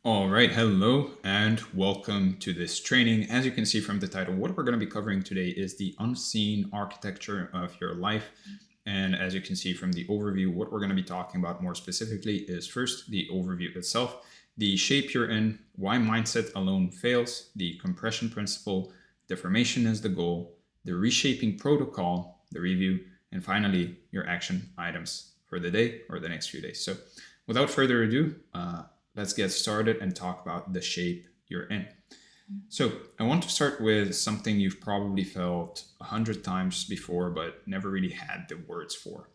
All right, hello and welcome to this training. As you can see from the title, what we're going to be covering today is the unseen architecture of your life. And as you can see from the overview, what we're going to be talking about more specifically is first the overview itself, the shape you're in, why mindset alone fails, the compression principle, deformation is the goal, the reshaping protocol, the review, and finally your action items for the day or the next few days. So without further ado, let's get started and talk about the shape you're in. So I want to start with something you've probably felt 100 times before, but never really had the words for.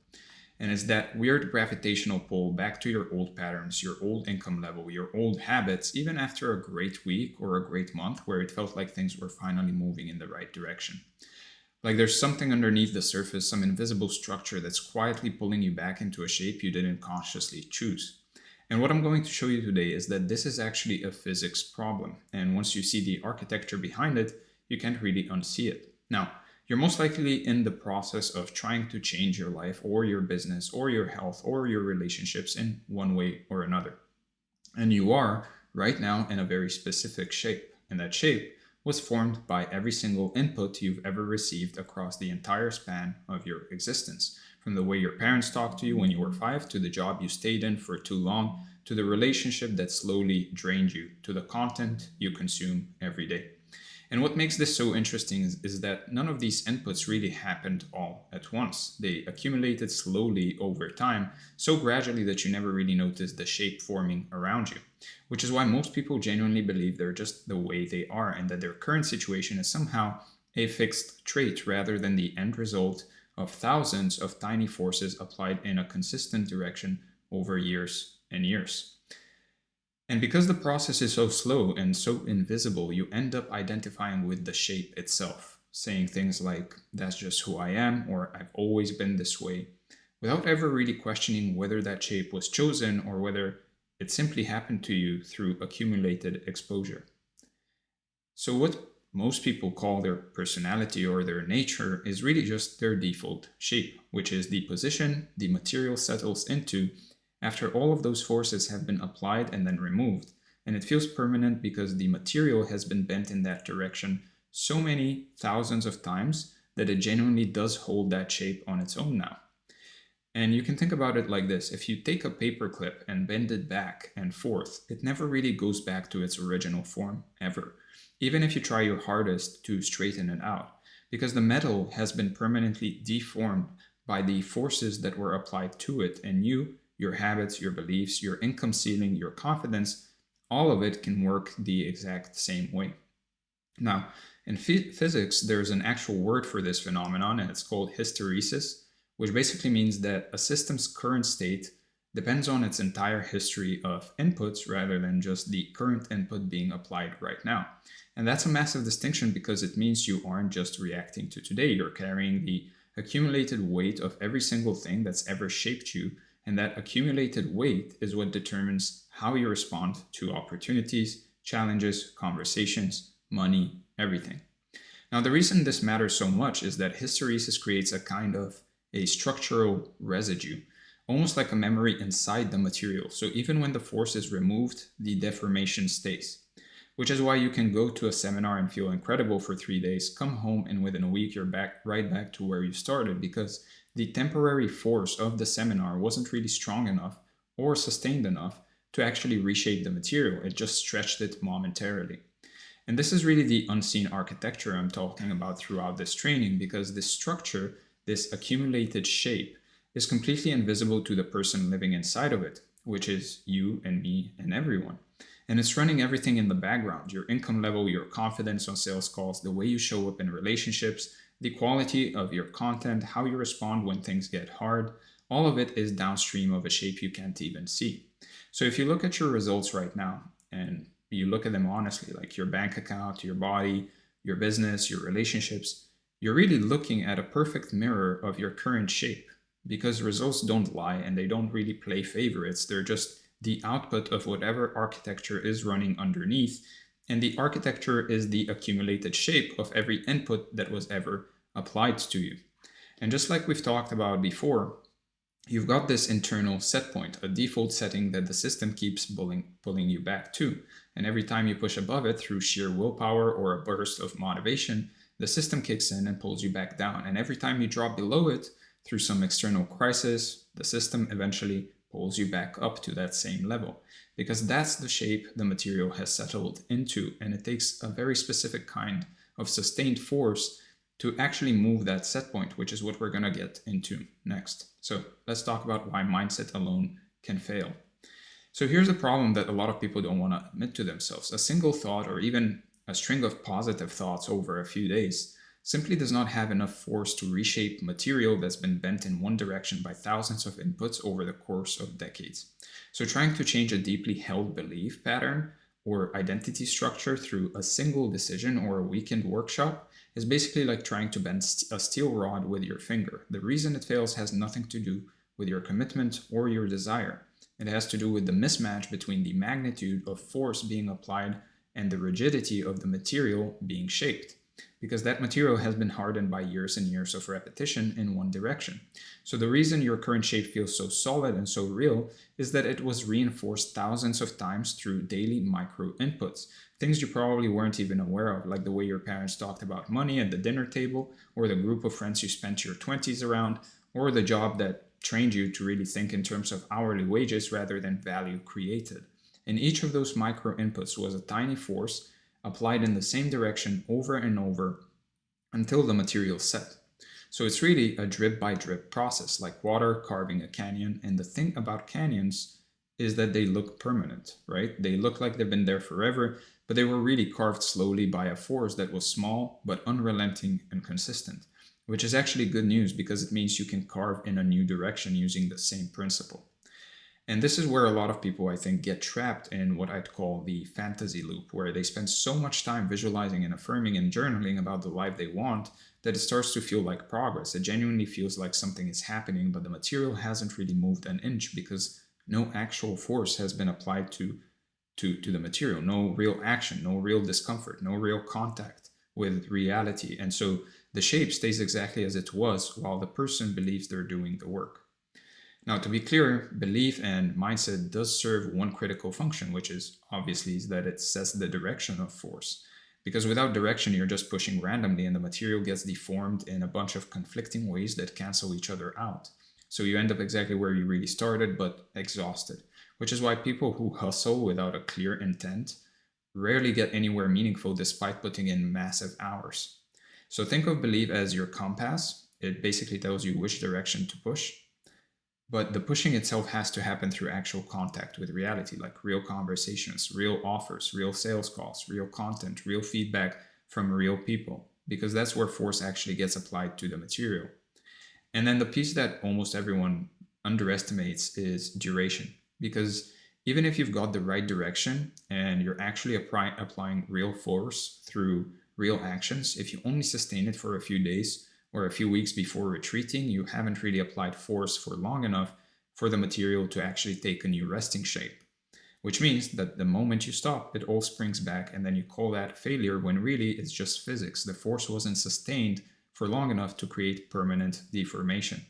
And it's that weird gravitational pull back to your old patterns, your old income level, your old habits, even after a great week or a great month where it felt like things were finally moving in the right direction. Like there's something underneath the surface, some invisible structure that's quietly pulling you back into a shape you didn't consciously choose. And what I'm going to show you today is that this is actually a physics problem. And once you see the architecture behind it, you can't really unsee it. Now, you're most likely in the process of trying to change your life or your business or your health or your relationships in one way or another. And you are right now in a very specific shape. And that shape was formed by every single input you've ever received across the entire span of your existence. From the way your parents talked to you when you were 5, to the job you stayed in for too long, to the relationship that slowly drained you, to the content you consume every day. And what makes this so interesting is that none of these inputs really happened all at once. They accumulated slowly over time, so gradually that you never really noticed the shape forming around you. Which is why most people genuinely believe they're just the way they are and that their current situation is somehow a fixed trait rather than the end result of thousands of tiny forces applied in a consistent direction over years and years. And because the process is so slow and so invisible, you end up identifying with the shape itself, saying things like, that's just who I am, or I've always been this way, without ever really questioning whether that shape was chosen or whether it simply happened to you through accumulated exposure. So, what most people call their personality or their nature is really just their default shape, which is the position the material settles into after all of those forces have been applied and then removed. And it feels permanent because the material has been bent in that direction so many thousands of times that it genuinely does hold that shape on its own now. And you can think about it like this: if you take a paper clip and bend it back and forth, it never really goes back to its original form, ever, even if you try your hardest to straighten it out, because the metal has been permanently deformed by the forces that were applied to it, and you, your habits, your beliefs, your income ceiling, your confidence, all of it can work the exact same way. Now, in physics, there's an actual word for this phenomenon, and it's called hysteresis, which basically means that a system's current state depends on its entire history of inputs rather than just the current input being applied right now. And that's a massive distinction because it means you aren't just reacting to today, you're carrying the accumulated weight of every single thing that's ever shaped you, and that accumulated weight is what determines how you respond to opportunities, challenges, conversations, money, everything. Now, the reason this matters so much is that hysteresis creates a kind of a structural residue, almost like a memory inside the material. So even when the force is removed, the deformation stays. Which is why you can go to a seminar and feel incredible for 3 days, come home, and within a week you're right back to where you started because the temporary force of the seminar wasn't really strong enough or sustained enough to actually reshape the material. It just stretched it momentarily. And this is really the unseen architecture I'm talking about throughout this training, because this structure, this accumulated shape, is completely invisible to the person living inside of it, which is you and me and everyone. And it's running everything in the background: your income level, your confidence on sales calls, the way you show up in relationships, the quality of your content, how you respond when things get hard. All of it is downstream of a shape you can't even see. So if you look at your results right now and you look at them honestly, like your bank account, your body, your business, your relationships, you're really looking at a perfect mirror of your current shape, because results don't lie and they don't really play favorites. They're just the output of whatever architecture is running underneath, and the architecture is the accumulated shape of every input that was ever applied to you. And just like we've talked about before, you've got this internal set point, a default setting that the system keeps pulling you back to. And every time you push above it through sheer willpower or a burst of motivation, the system kicks in and pulls you back down. And every time you drop below it through some external crisis, the system eventually pulls you back up to that same level. Because that's the shape the material has settled into, and it takes a very specific kind of sustained force to actually move that set point, which is what we're going to get into next. So let's talk about why mindset alone can fail. So here's a problem that a lot of people don't want to admit to themselves. A single thought or even a string of positive thoughts over a few days simply does not have enough force to reshape material that's been bent in one direction by thousands of inputs over the course of decades. So trying to change a deeply held belief pattern or identity structure through a single decision or a weekend workshop is basically like trying to bend a steel rod with your finger. The reason it fails has nothing to do with your commitment or your desire. It has to do with the mismatch between the magnitude of force being applied and the rigidity of the material being shaped, because that material has been hardened by years and years of repetition in one direction. So the reason your current shape feels so solid and so real is that it was reinforced thousands of times through daily micro inputs, things you probably weren't even aware of, like the way your parents talked about money at the dinner table, or the group of friends you spent your 20s around, or the job that trained you to really think in terms of hourly wages rather than value created. And each of those micro inputs was a tiny force applied in the same direction over and over until the material set. So it's really a drip by drip process, like water carving a canyon. And the thing about canyons is that they look permanent, right? They look like they've been there forever, but they were really carved slowly by a force that was small but unrelenting and consistent, which is actually good news because it means you can carve in a new direction using the same principle. And this is where a lot of people, I think, get trapped in what I'd call the fantasy loop, where they spend so much time visualizing and affirming and journaling about the life they want that it starts to feel like progress. It genuinely feels like something is happening, but the material hasn't really moved an inch because no actual force has been applied to the material, no real action, no real discomfort, no real contact with reality. And so the shape stays exactly as it was while the person believes they're doing the work. Now, to be clear, belief and mindset does serve one critical function, which is obviously that it sets the direction of force. Because without direction, you're just pushing randomly and the material gets deformed in a bunch of conflicting ways that cancel each other out. So you end up exactly where you really started, but exhausted, which is why people who hustle without a clear intent rarely get anywhere meaningful despite putting in massive hours. So think of belief as your compass. It basically tells you which direction to push. But the pushing itself has to happen through actual contact with reality, like real conversations, real offers, real sales calls, real content, real feedback from real people, because that's where force actually gets applied to the material. And then the piece that almost everyone underestimates is duration, because even if you've got the right direction and you're actually applying real force through real actions, if you only sustain it for a few days, or a few weeks before retreating, you haven't really applied force for long enough for the material to actually take a new resting shape. Which means that the moment you stop, it all springs back, and then you call that failure when really it's just physics. The force wasn't sustained for long enough to create permanent deformation.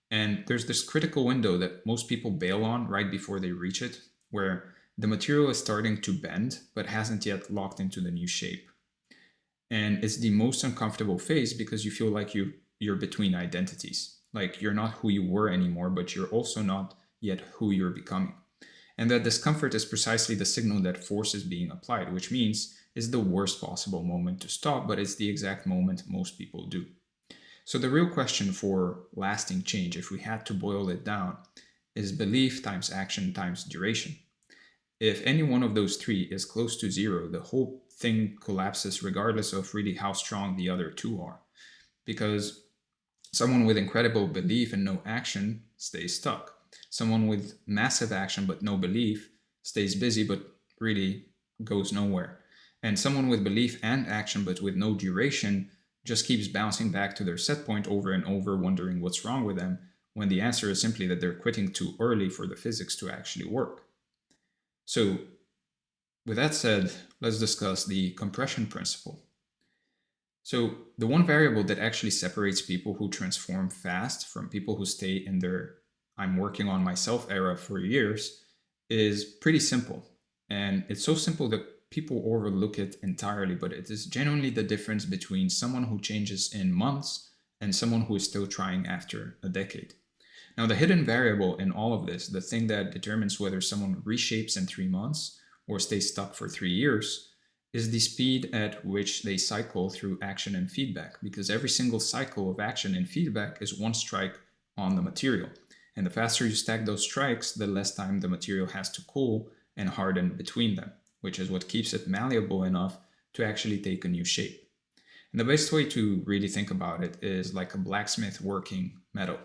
And there's this critical window that most people bail on right before they reach it, where the material is starting to bend but hasn't yet locked into the new shape. And it's the most uncomfortable phase because you feel like you're between identities. Like you're not who you were anymore, but you're also not yet who you're becoming. And that discomfort is precisely the signal that force is being applied, which means it's the worst possible moment to stop, but it's the exact moment most people do. So the real question for lasting change, if we had to boil it down, is belief times action times duration. If any one of those three is close to zero, the whole thing collapses regardless of really how strong the other two are. Because someone with incredible belief and no action stays stuck. Someone with massive action but no belief stays busy but really goes nowhere. And someone with belief and action but with no duration just keeps bouncing back to their set point over and over, wondering what's wrong with them, when the answer is simply that they're quitting too early for the physics to actually work. So, with that said, let's discuss the compression principle. So, the one variable that actually separates people who transform fast from people who stay in their I'm working on myself era for years is pretty simple. And it's so simple that people overlook it entirely, but it is genuinely the difference between someone who changes in months and someone who is still trying after a decade. Now, the hidden variable in all of this, the thing that determines whether someone reshapes in 3 months or stays stuck for 3 years, is the speed at which they cycle through action and feedback, because every single cycle of action and feedback is one strike on the material. And the faster you stack those strikes, the less time the material has to cool and harden between them, which is what keeps it malleable enough to actually take a new shape. And the best way to really think about it is like a blacksmith working metal.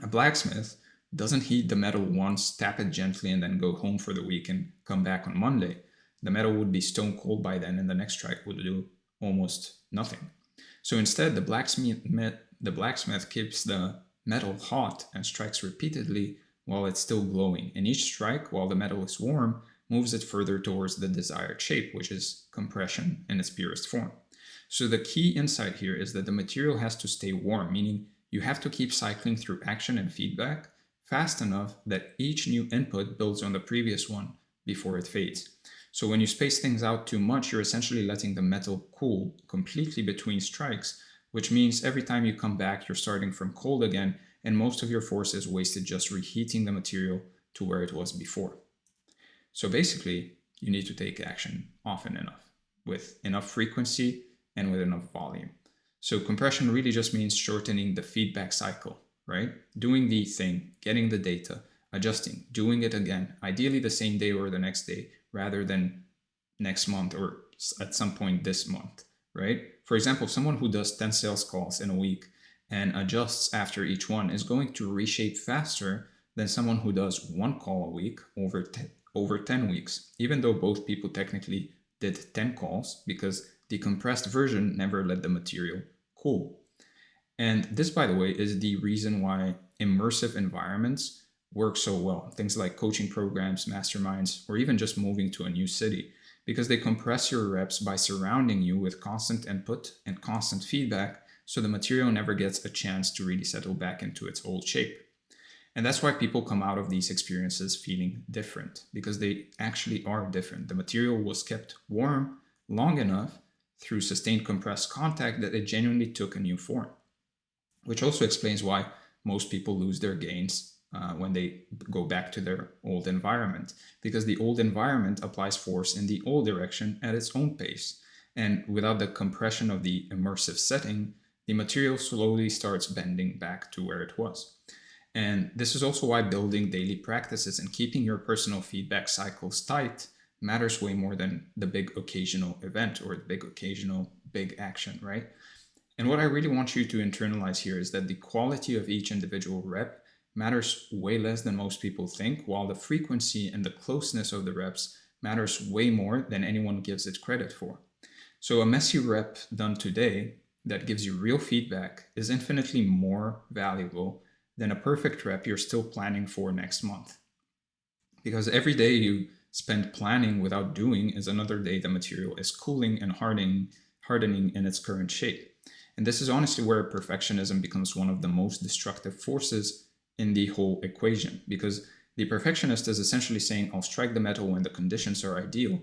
A blacksmith doesn't heat the metal once, tap it gently, and then go home for the week and come back on Monday. The metal would be stone cold by then, and the next strike would do almost nothing. So instead, the blacksmith keeps the metal hot and strikes repeatedly while it's still glowing. And each strike, while the metal is warm, moves it further towards the desired shape, which is compression in its purest form. So the key insight here is that the material has to stay warm, meaning you have to keep cycling through action and feedback fast enough that each new input builds on the previous one before it fades. So when you space things out too much, you're essentially letting the metal cool completely between strikes, which means every time you come back, you're starting from cold again, and most of your force is wasted just reheating the material to where it was before. So basically, you need to take action often enough, with enough frequency and with enough volume. So compression really just means shortening the feedback cycle, right? Doing the thing, getting the data, adjusting, doing it again, ideally the same day or the next day, rather than next month or at some point this month, right? For example, someone who does 10 sales calls in a week and adjusts after each one is going to reshape faster than someone who does one call a week over 10 weeks, even though both people technically did 10 calls, because the compressed version never let the material cool. And this, by the way, is the reason why immersive environments work so well. Things like coaching programs, masterminds, or even just moving to a new city, because they compress your reps by surrounding you with constant input and constant feedback, so the material never gets a chance to really settle back into its old shape. And that's why people come out of these experiences feeling different, because they actually are different. The material was kept warm long enough through sustained compressed contact that it genuinely took a new form, which also explains why most people lose their gains when they go back to their old environment, because the old environment applies force in the old direction at its own pace. And without the compression of the immersive setting, the material slowly starts bending back to where it was. And this is also why building daily practices and keeping your personal feedback cycles tight matters way more than the big occasional event or the big occasional big action, right? And what I really want you to internalize here is that the quality of each individual rep matters way less than most people think, while the frequency and the closeness of the reps matters way more than anyone gives it credit for. So a messy rep done today that gives you real feedback is infinitely more valuable than a perfect rep you're still planning for next month. Because every day you spend planning without doing is another day the material is cooling and hardening in its current shape. And this is honestly where perfectionism becomes one of the most destructive forces in the whole equation, because the perfectionist is essentially saying, I'll strike the metal when the conditions are ideal,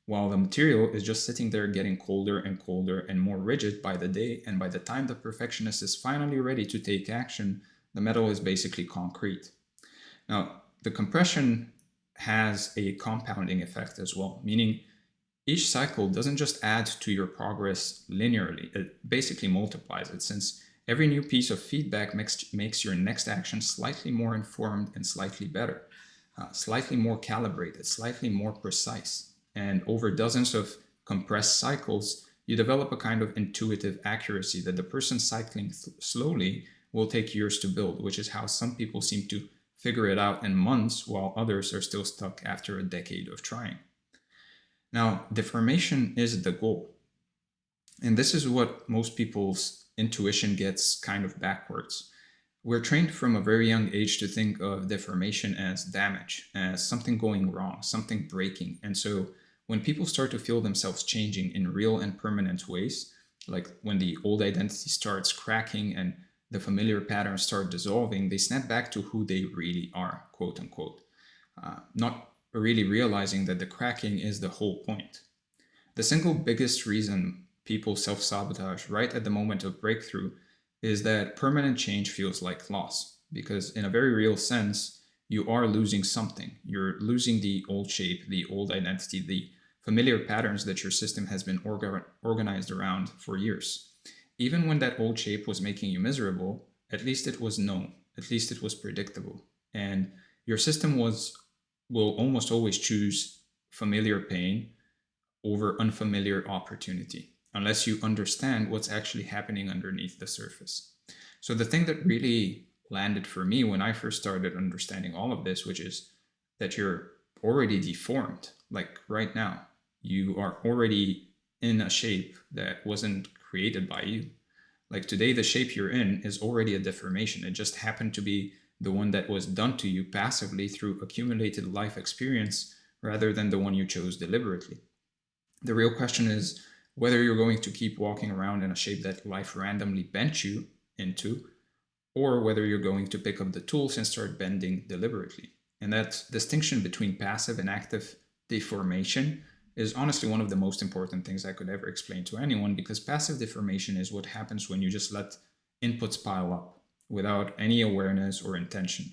while the material is just sitting there getting colder and colder and more rigid by the day. And by the time the perfectionist is finally ready to take action, the metal is basically concrete. Now, the compression has a compounding effect as well, meaning each cycle doesn't just add to your progress linearly, it basically multiplies it, since every new piece of feedback makes your next action slightly more informed and slightly better, slightly more calibrated, slightly more precise. And over dozens of compressed cycles, you develop a kind of intuitive accuracy that the person cycling slowly will take years to build, which is how some people seem to figure it out in months, while others are still stuck after a decade of trying. Now, deformation is the goal. And this is what most people's intuition gets kind of backwards. We're trained from a very young age to think of deformation as damage, as something going wrong, something breaking. And so when people start to feel themselves changing in real and permanent ways, like when the old identity starts cracking and the familiar patterns start dissolving, they snap back to who they really are, quote unquote, not really realizing that the cracking is the whole point. The single biggest reason people self sabotage right at the moment of breakthrough is that permanent change feels like loss. Because, in a very real sense, you are losing something. You're losing the old shape, the old identity, the familiar patterns that your system has been organized around for years. Even when that old shape was making you miserable, at least it was known, at least it was predictable. And your system will almost always choose familiar pain over unfamiliar opportunity, unless you understand what's actually happening underneath the surface. So, the thing that really landed for me when I first started understanding all of this, which is that you're already deformed, like right now, you are already in a shape that wasn't created by you. Like today, the shape you're in is already a deformation. It just happened to be the one that was done to you passively through accumulated life experience rather than the one you chose deliberately. The real question is whether you're going to keep walking around in a shape that life randomly bent you into, or whether you're going to pick up the tools and start bending deliberately. And that distinction between passive and active deformation is honestly one of the most important things I could ever explain to anyone, because passive deformation is what happens when you just let inputs pile up without any awareness or intention.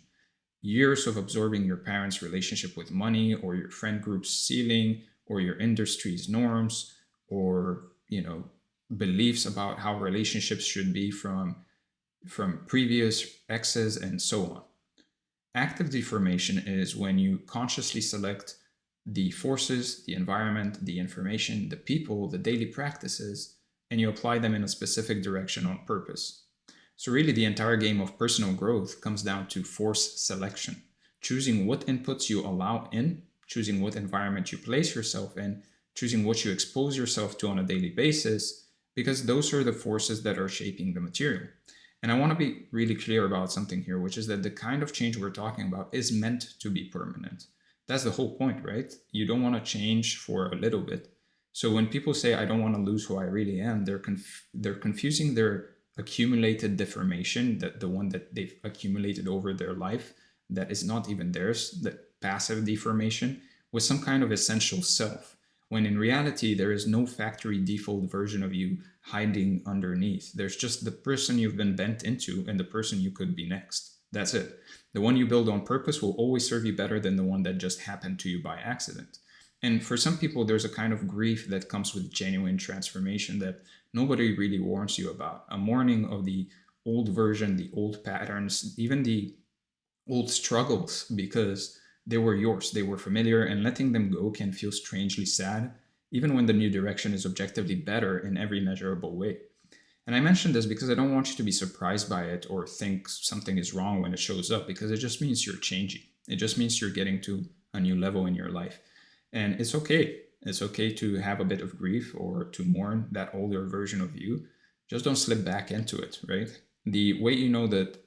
Years of absorbing your parents' relationship with money, or your friend group's ceiling, or your industry's norms, or beliefs about how relationships should be from previous exes and so on. Active deformation is when you consciously select the forces, the environment, the information, the people, the daily practices, and you apply them in a specific direction on purpose. So, really, the entire game of personal growth comes down to force selection, choosing what inputs you allow in, choosing what environment you place yourself in, choosing what you expose yourself to on a daily basis, because those are the forces that are shaping the material. And I want to be really clear about something here, which is that the kind of change we're talking about is meant to be permanent. That's the whole point, right? You don't want to change for a little bit. So when people say, I don't want to lose who I really am, they're confusing their accumulated deformation, that the one that they've accumulated over their life, that is not even theirs, that passive deformation, with some kind of essential self, when in reality there is no factory default version of you hiding underneath. There's just the person you've been bent into and the person you could be next. That's it. The one you build on purpose will always serve you better than the one that just happened to you by accident. And for some people, there's a kind of grief that comes with genuine transformation that nobody really warns you about. A mourning of the old version, the old patterns, even the old struggles, because they were yours, they were familiar, and letting them go can feel strangely sad, even when the new direction is objectively better in every measurable way. And I mention this because I don't want you to be surprised by it or think something is wrong when it shows up, because it just means you're changing. It just means you're getting to a new level in your life. And it's okay. It's okay to have a bit of grief or to mourn that older version of you. Just don't slip back into it, right? The way you know that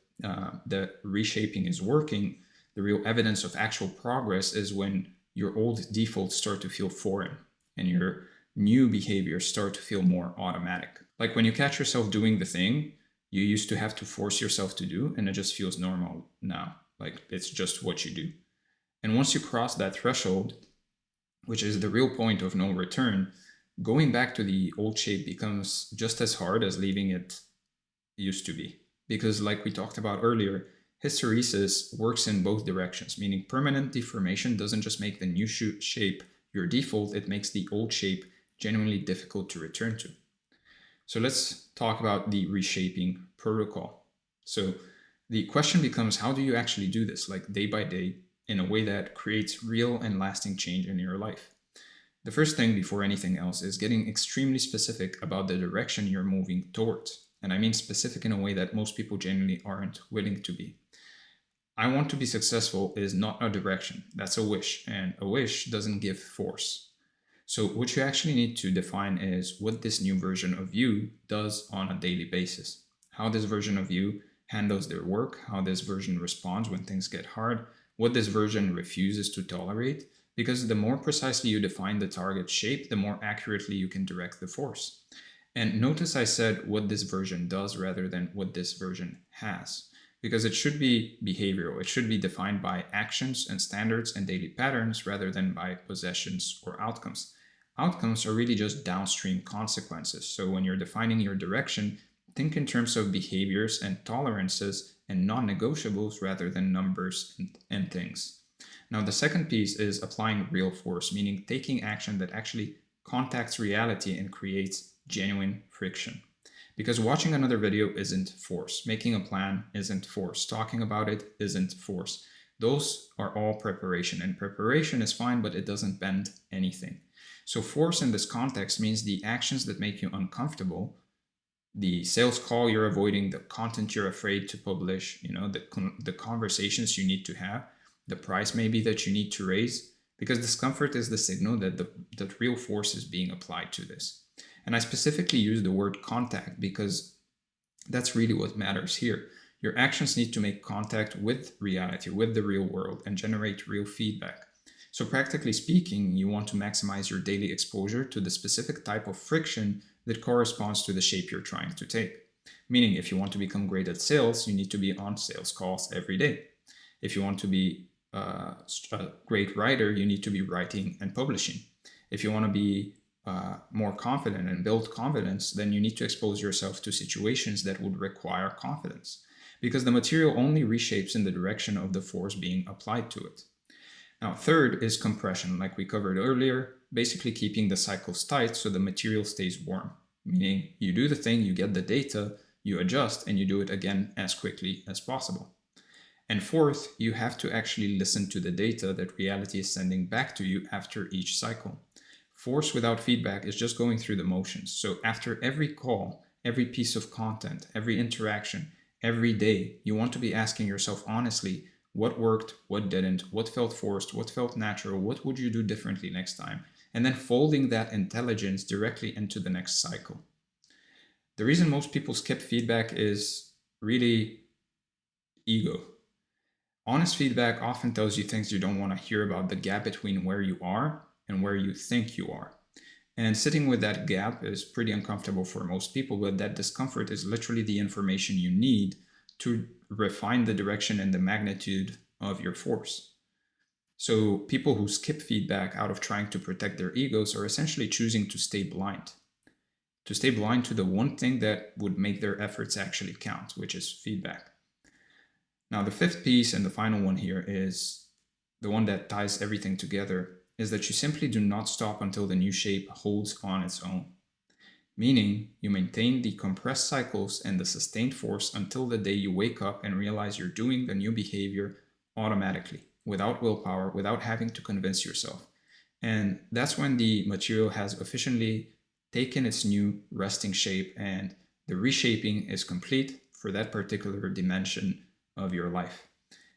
the reshaping is working, the real evidence of actual progress, is when your old defaults start to feel foreign and your new behaviors start to feel more automatic. Like when you catch yourself doing the thing you used to have to force yourself to do, and it just feels normal now. Like it's just what you do. And once you cross that threshold, which is the real point of no return, going back to the old shape becomes just as hard as leaving it used to be. Because, like we talked about earlier, hysteresis works in both directions, meaning permanent deformation doesn't just make the new shape your default, it makes the old shape genuinely difficult to return to. So let's talk about the reshaping protocol. So the question becomes, how do you actually do this, like day by day, in a way that creates real and lasting change in your life? The first thing before anything else is getting extremely specific about the direction you're moving towards. And I mean specific in a way that most people generally aren't willing to be. I want to be successful is not a direction, that's a wish, and a wish doesn't give force. So what you actually need to define is what this new version of you does on a daily basis. How this version of you handles their work, how this version responds when things get hard, what this version refuses to tolerate, because the more precisely you define the target shape, the more accurately you can direct the force. And notice I said what this version does rather than what this version has, because it should be behavioral. It should be defined by actions and standards and daily patterns rather than by possessions or outcomes. Outcomes are really just downstream consequences. So when you're defining your direction, think in terms of behaviors and tolerances and non-negotiables rather than numbers and things. Now, the second piece is applying real force, meaning taking action that actually contacts reality and creates genuine friction. Because watching another video isn't force, making a plan isn't force, talking about it isn't force. Those are all preparation, and preparation is fine, but it doesn't bend anything. So force in this context means the actions that make you uncomfortable, the sales call you're avoiding, the content you're afraid to publish, the conversations you need to have, the price maybe that you need to raise, because discomfort is the signal that real force is being applied to this. And I specifically use the word contact because that's really what matters here. Your actions need to make contact with reality, with the real world, and generate real feedback. So practically speaking, you want to maximize your daily exposure to the specific type of friction that corresponds to the shape you're trying to take. Meaning, if you want to become great at sales, you need to be on sales calls every day. If you want to be a great writer, you need to be writing and publishing. If you want to be more confident and build confidence, then you need to expose yourself to situations that would require confidence, because the material only reshapes in the direction of the force being applied to it. Now, third is compression, like we covered earlier, basically keeping the cycles tight so the material stays warm, meaning you do the thing, you get the data, you adjust, and you do it again as quickly as possible. And fourth, you have to actually listen to the data that reality is sending back to you after each cycle. Force without feedback is just going through the motions. So after every call, every piece of content, every interaction, every day, you want to be asking yourself honestly, what worked, what didn't, what felt forced, what felt natural, what would you do differently next time? And then folding that intelligence directly into the next cycle. The reason most people skip feedback is really ego. Honest feedback often tells you things you don't want to hear about the gap between where you are and where you think you are. And sitting with that gap is pretty uncomfortable for most people, but that discomfort is literally the information you need to refine the direction and the magnitude of your force. So people who skip feedback out of trying to protect their egos are essentially choosing to stay blind to the one thing that would make their efforts actually count, which is feedback. Now, the fifth piece and the final one here is the one that ties everything together, is that you simply do not stop until the new shape holds on its own. Meaning, you maintain the compressed cycles and the sustained force until the day you wake up and realize you're doing the new behavior automatically, without willpower, without having to convince yourself. And that's when the material has officially taken its new resting shape and the reshaping is complete for that particular dimension of your life.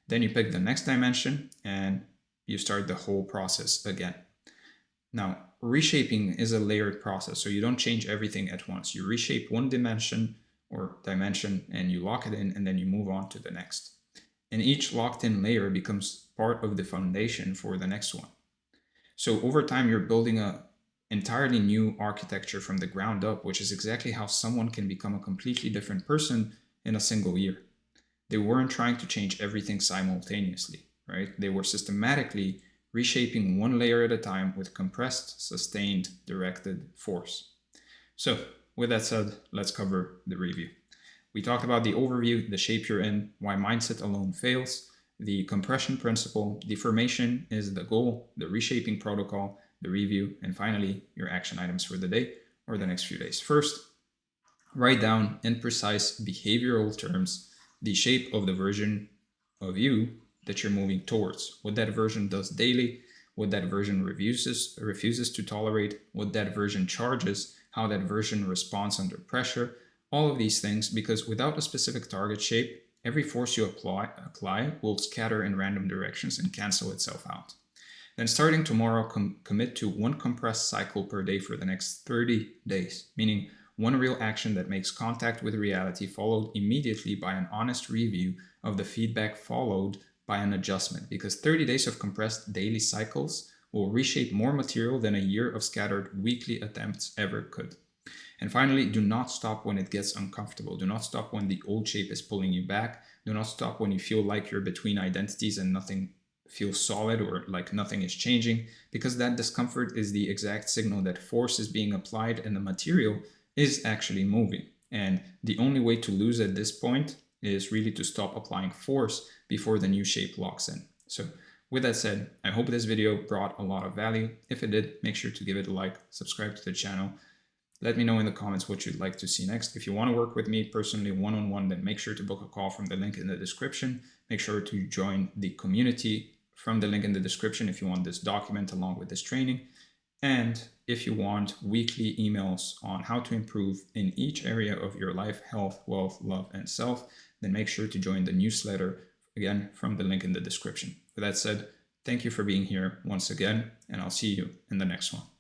Then you pick the next dimension and you start the whole process again. Now, reshaping is a layered process, so you don't change everything at once. You reshape one dimension and you lock it in, and then you move on to the next. And each locked in layer becomes part of the foundation for the next one. So over time, you're building an entirely new architecture from the ground up, which is exactly how someone can become a completely different person in a single year. They weren't trying to change everything simultaneously, right? They were systematically reshaping one layer at a time with compressed, sustained, directed force. So, with that said, let's cover the review. We talked about the overview, the shape you're in, why mindset alone fails, the compression principle, deformation is the goal, the reshaping protocol, the review, and finally, your action items for the day or the next few days. First, write down in precise behavioral terms the shape of the version of you that you're moving towards, what that version does daily, what that version refuses to tolerate, what that version charges, how that version responds under pressure, all of these things, because without a specific target shape, every force you apply will scatter in random directions and cancel itself out. Then starting tomorrow, commit to one compressed cycle per day for the next 30 days, meaning one real action that makes contact with reality followed immediately by an honest review of the feedback followed by an adjustment, because 30 days of compressed daily cycles will reshape more material than a year of scattered weekly attempts ever could. And finally, do not stop when it gets uncomfortable. Do not stop when the old shape is pulling you back. Do not stop when you feel like you're between identities and nothing feels solid or like nothing is changing, because that discomfort is the exact signal that force is being applied and the material is actually moving. And the only way to lose at this point is really to stop applying force before the new shape locks in. So with that said, I hope this video brought a lot of value. If it did, make sure to give it a like, subscribe to the channel. Let me know in the comments what you'd like to see next. If you want to work with me personally one-on-one, then make sure to book a call from the link in the description. Make sure to join the community from the link in the description if you want this document along with this training. And if you want weekly emails on how to improve in each area of your life, health, wealth, love, and self, then make sure to join the newsletter, again, from the link in the description. With that said, thank you for being here once again, and I'll see you in the next one.